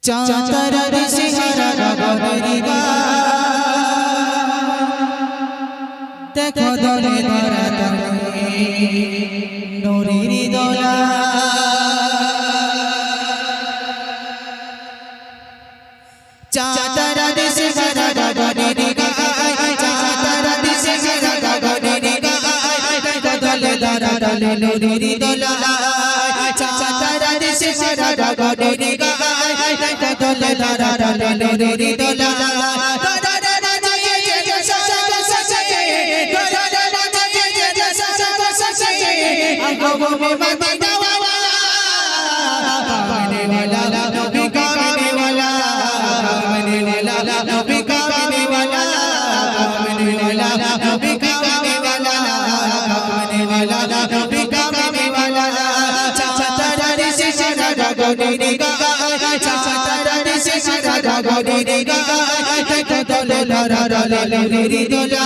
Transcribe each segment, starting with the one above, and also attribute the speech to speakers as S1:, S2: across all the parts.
S1: চাঁদার সিহারা গগনের দেখো দলে ধরা দলে নূরের দোলা চাঁদার সিহারা গগনের চাঁদার সিহারা গগনের দেখো দলে ধরা দলে নূরের দোলা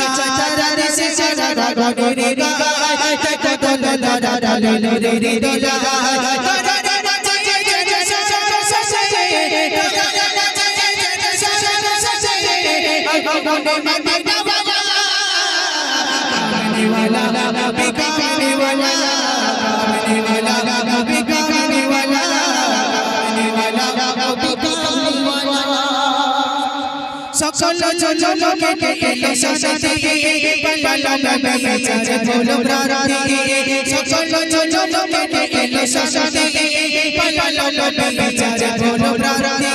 S1: চাঁদার সিহারা গগনের দলে ধরা দলে নূরের দোলা সকল লোকে এলো সাথে পালালো বেচারে বলো প্রাণী সকল লোকে এলো সাথে পালালো বেচারে বলো প্রাণী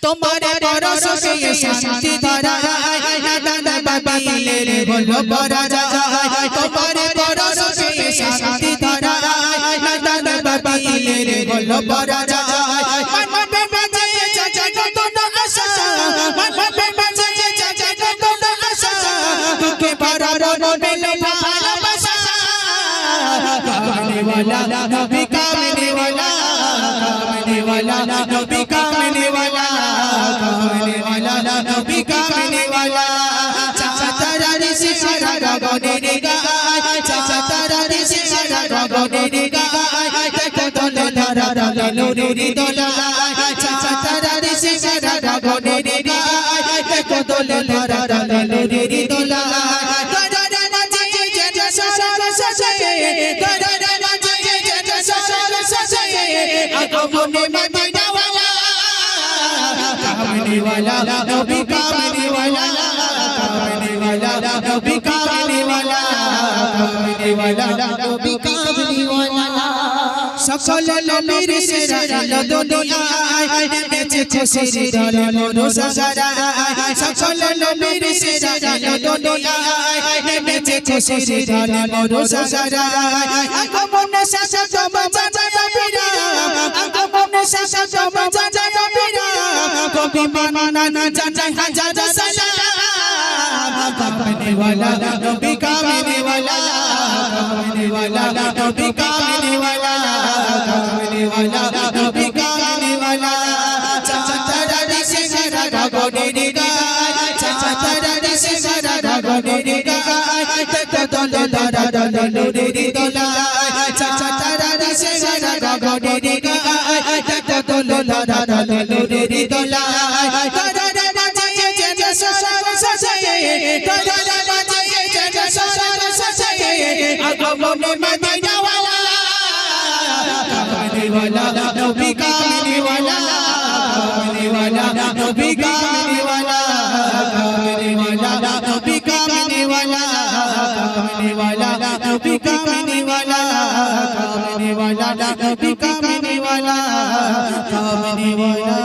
S1: তোমারে পরশ से शांति धारा दादा बाबी ले बोलो बड़ा जाए तुम्हारे परश से शांति धारा दादा बाबी ले बोलो बड़ा जाए मन पे बजे चाचा तो न आशा मन पे बजे चाचा तो न आशा के बारा रो बेलो भाला बसा कामने वाला नबी कामने वाला नबी कामने वाला नबी कामने वाला चाचा रे सिहारा गगনের গায় चाचा रे सिहारा गगনের গায় দেখো দলে ধরা দলে নূরের দোলা চাচা রে সিহারা গগনের গায় দেখো দলে ধরা দলে নূরের দোলা कामने वाला नबी कामने वाला नबी कामने वाला नबी कामने वाला सकल नबीर सेरा लो दुनियाय नेचे खुशी दले मोरो सजारा सकल नबीर सेरा लो दुनियाय नेचे खुशी दले मोरो सजारा आगमन सासा तब चाचा नबीरा आगमन सासा तब चाचा नबीरा कभी माना ना चाचा हजार सलाम कामने वाला नबी कामने वाला नबी कामने वाला नबी कामने वाला चाचा रे सिहारा गगনের গায় चाचा रे सिहारा गगনের গায় দেখো দলে ধরা দলে নূরের দোলা चाचा रे सिहारा गगনের গায় দেখো দলে ধরা দলে নূরের দোলা कामने वाला नबी कामने वाला नबी कामने वाला नबी कामने वाला वाला कामने वाला नबी कामने वाला कामने वाला नबी कामने वाला कामने वाला